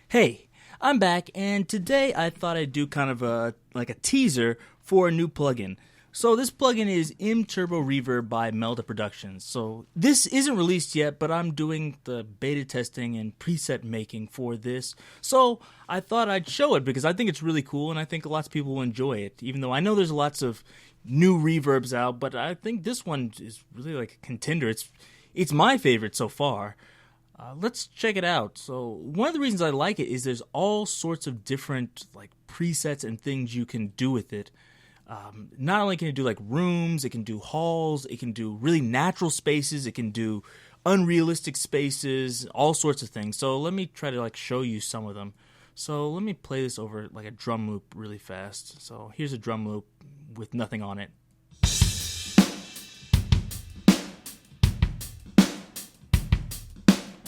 Hey, I'm back, and today I thought I'd do kind of a teaser for a new plugin. So this plugin is MTurboReverb by Melda Productions. So this isn't released yet, but I'm doing the beta testing and preset making for this. So I thought I'd show it because I think it's really cool, and I think lots of people will enjoy it. Even though I know there's lots of new reverbs out, but I think this one is really like a contender. It's my favorite so far. Let's check it out. So one of the reasons I like it is there's all sorts of different like presets and things you can do with it. Not only can it do like rooms, it can do halls, it can do really natural spaces, it can do unrealistic spaces, all sorts of things. So let me try to like show you some of them. So let me play this over like a drum loop really fast. So here's a drum loop with nothing on it.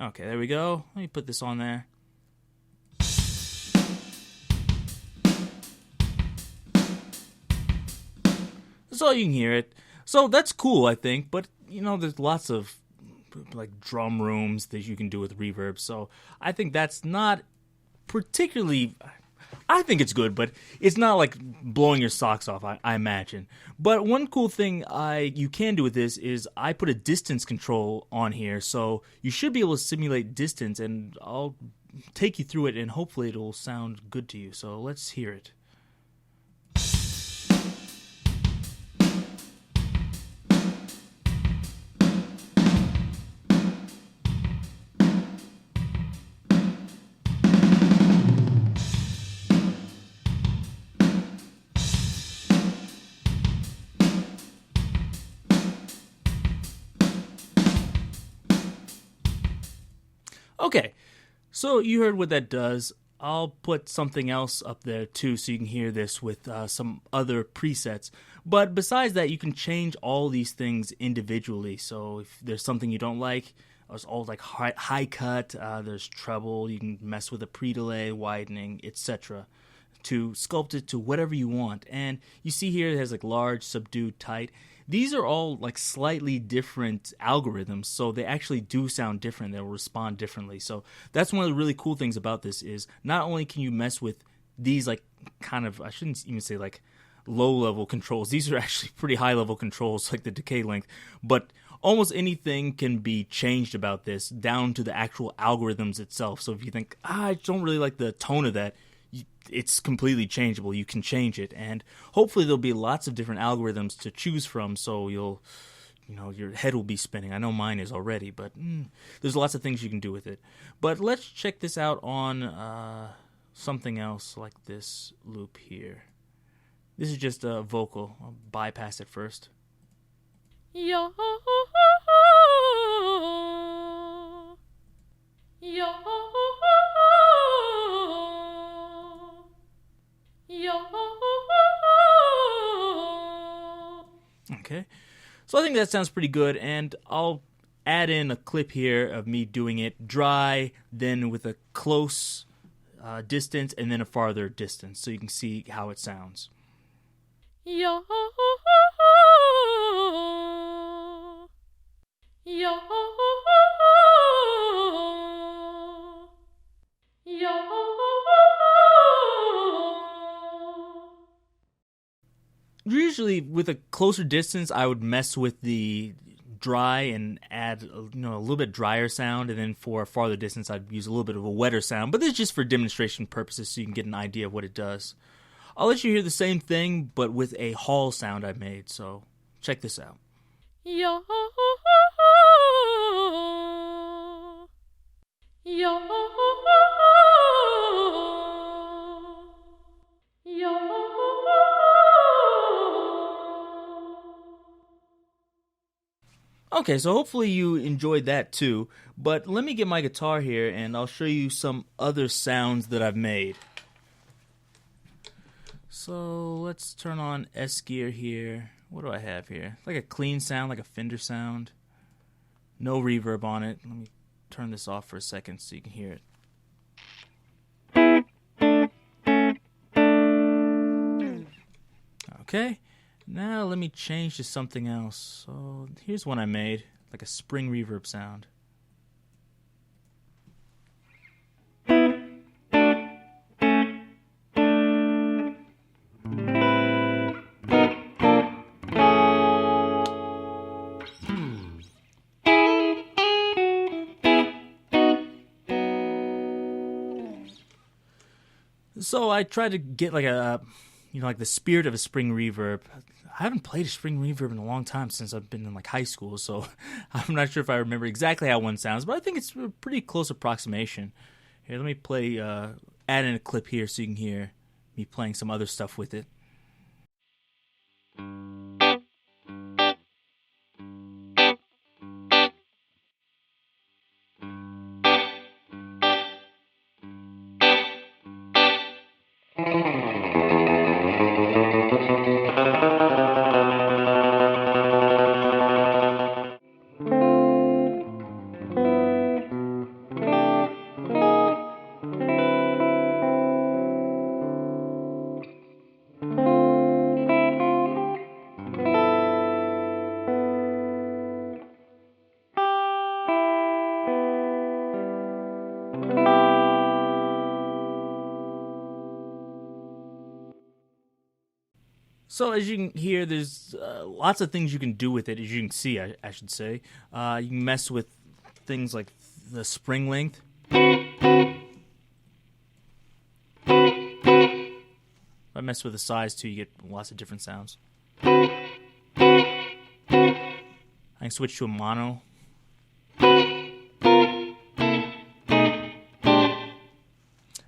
Okay, there we go. Let me put this on there. So you can hear it. So that's cool, I think. But, you know, there's lots of, like, drum rooms that you can do with reverb. So I think that's not particularly... I think it's good, but it's not like blowing your socks off, I imagine. But one cool thing you can do with this is I put a distance control on here, so you should be able to simulate distance, and I'll take you through it, and hopefully it'll sound good to you. So let's hear it. Okay, so you heard what that does. I'll put something else up there too so you can hear this with some other presets. But besides that, you can change all these things individually. So if there's something you don't like, it's all like high cut, there's treble, you can mess with a pre-delay, widening, etc. to sculpt it to whatever you want. And you see here it has like large, subdued, tight. These are all like slightly different algorithms, so they actually do sound different. They'll respond differently. So that's one of the really cool things about this is not only can you mess with these like kind of, I shouldn't even say like low-level controls. These are actually pretty high-level controls like the decay length, but almost anything can be changed about this down to the actual algorithms itself. So if you think, I don't really like the tone of that, it's completely changeable. You can change it, and hopefully there'll be lots of different algorithms to choose from, so your head will be spinning. I know mine is already, but there's lots of things you can do with it. But let's check this out on something else like this loop here. This is just a vocal. I'll bypass it first. Yo, yo, yo. Okay, so I think that sounds pretty good, and I'll add in a clip here of me doing it dry, then with a close distance, and then a farther distance, so you can see how it sounds. Yo, yo, yo. Usually, with a closer distance, I would mess with the dry and add a little bit drier sound, and then for a farther distance, I'd use a little bit of a wetter sound. But this is just for demonstration purposes, so you can get an idea of what it does. I'll let you hear the same thing, but with a hall sound I made. So check this out. Yo, yo, yo. Okay, so hopefully you enjoyed that too, but let me get my guitar here and I'll show you some other sounds that I've made. So let's turn on S gear here. What do I have here? Like a clean sound, like a Fender sound. No reverb on it. Let me turn this off for a second so you can hear it. Okay. Now let me change to something else. So here's one I made, like a spring reverb sound. So I tried to get like like the spirit of a spring reverb. I haven't played a spring reverb in a long time since I've been in like high school, so I'm not sure if I remember exactly how one sounds, but I think it's a pretty close approximation. Here, let me play, add in a clip here so you can hear me playing some other stuff with it. So as you can hear, there's lots of things you can do with it. As you can see, I should say, you can mess with things like the spring length. If I mess with the size too, you get lots of different sounds. I can switch to a mono.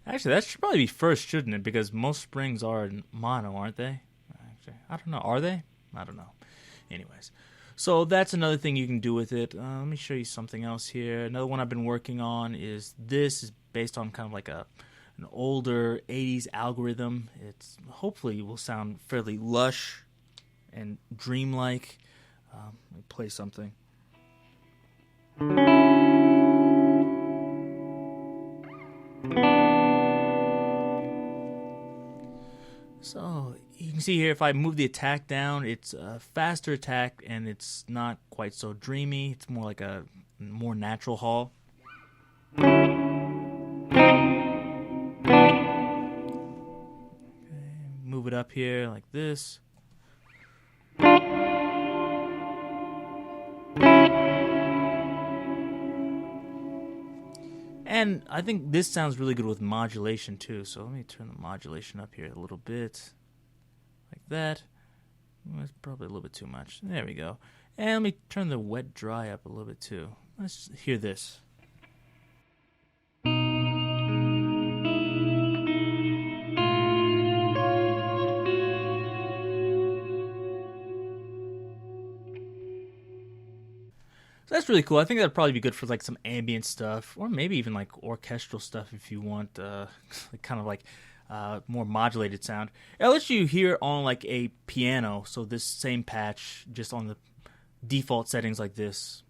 Actually, that should probably be first, shouldn't it? Because most springs are in mono, aren't they? Actually, I don't know. Are they? I don't know. Anyways, so that's another thing you can do with it. Let me show you something else here. Another one I've been working on is this. Is based on kind of like an older 80s algorithm. It's hopefully will sound fairly lush and dreamlike. Let me play something. So you can see here, if I move the attack down, it's a faster attack and it's not quite so dreamy. It's more like a more natural haul. Okay, move it up here like this. And I think this sounds really good with modulation too. So let me turn the modulation up here a little bit. Like that. That's probably a little bit too much. There we go. And let me turn the wet dry up a little bit too. Let's hear this. So that's really cool. I think that'd probably be good for like some ambient stuff, or maybe even like orchestral stuff if you want kind of like more modulated sound. It lets you hear on like a piano, so this same patch just on the default settings like this.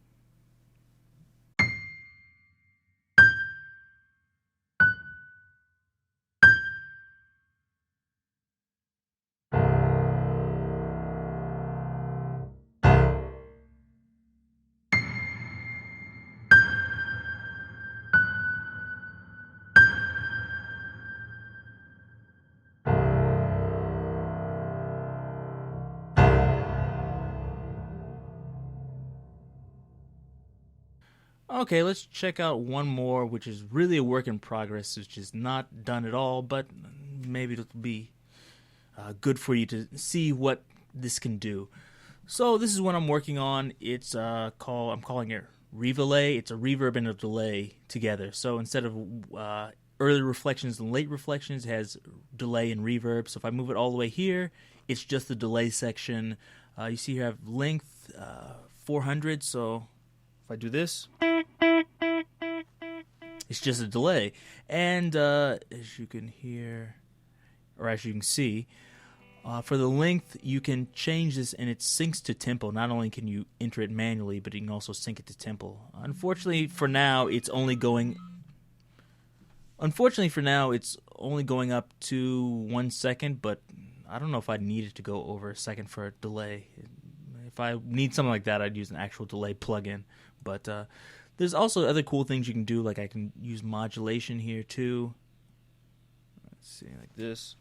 Okay, let's check out one more, which is really a work in progress, which is not done at all, but maybe it'll be good for you to see what this can do. So this is what I'm working on. It's I'm calling it Revelay. It's a reverb and a delay together. So instead of early reflections and late reflections, it has delay and reverb. So if I move it all the way here, it's just the delay section. You see here I have length 400. So if I do this, it's just a delay. And as you can hear, or as you can see, for the length, you can change this and it syncs to tempo. Not only can you enter it manually, but you can also sync it to tempo. Unfortunately, for now, it's only going up to 1 second, but I don't know if I need it to go over a second for a delay. If I need something like that, I'd use an actual delay plugin. But there's also other cool things you can do, like I can use modulation here too. Let's see, like this.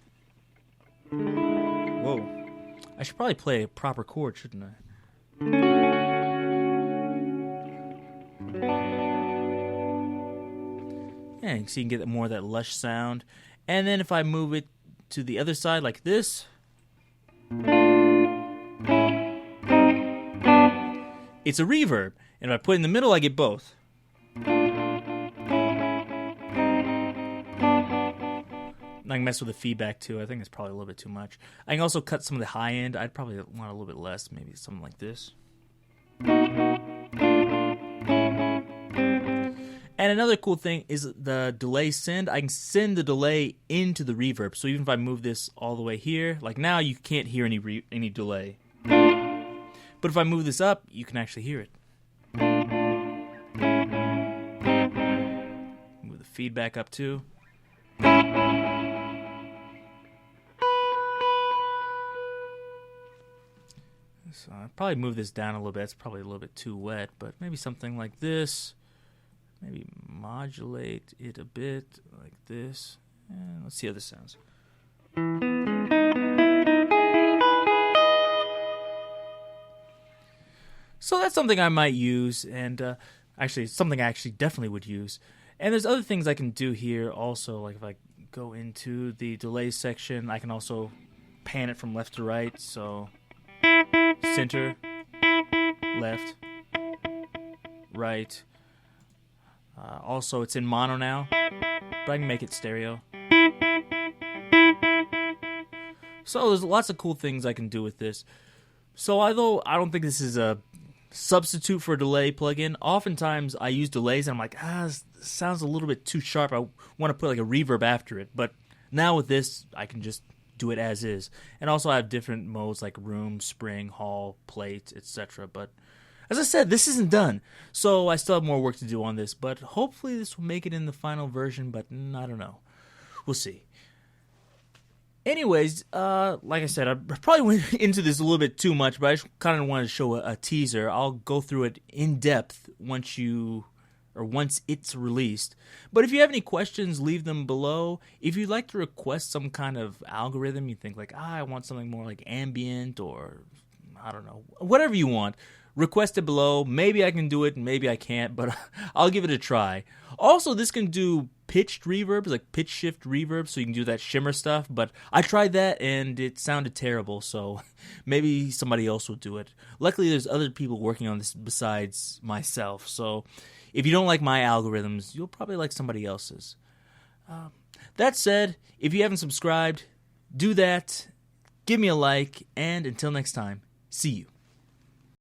Whoa. I should probably play a proper chord, shouldn't I? Yeah, so you can get more of that lush sound. And then if I move it to the other side like this, it's a reverb. And if I put it in the middle, I get both. I can mess with the feedback too. I think it's probably a little bit too much. I can also cut some of the high end. I'd probably want a little bit less, maybe something like this. And another cool thing is the delay send. I can send the delay into the reverb. So even if I move this all the way here, like now you can't hear any delay. But if I move this up, you can actually hear it. Move the feedback up too. So I'll probably move this down a little bit. It's probably a little bit too wet, but maybe something like this. Maybe modulate it a bit like this. And let's see how this sounds. So that's something I might use, and actually something I actually definitely would use. And there's other things I can do here also, like if I go into the delay section, I can also pan it from left to right. So center, left, right. Also, it's in mono now, but I can make it stereo. So there's lots of cool things I can do with this. So although I don't think this is a substitute for a delay plugin, oftentimes I use delays and I'm like, this sounds a little bit too sharp. I want to put like a reverb after it. But now with this, I can just do it as is. And also I have different modes like room, spring, hall, plate, etc. But as I said, this isn't done. So I still have more work to do on this. But hopefully this will make it in the final version. But I don't know. We'll see. Anyways, like I said, I probably went into this a little bit too much, but I just kind of wanted to show a teaser. I'll go through it in depth once it's released. But if you have any questions, leave them below. If you'd like to request some kind of algorithm, you think like, I want something more like ambient or, I don't know, whatever you want, request it below. Maybe I can do it, maybe I can't, but I'll give it a try. Also, this can do pitched reverbs, like pitch shift reverb, so you can do that shimmer stuff, but I tried that and it sounded terrible, so maybe somebody else will do it. Luckily, there's other people working on this besides myself, so if you don't like my algorithms, you'll probably like somebody else's. That said, if you haven't subscribed, do that, give me a like, and until next time, see you.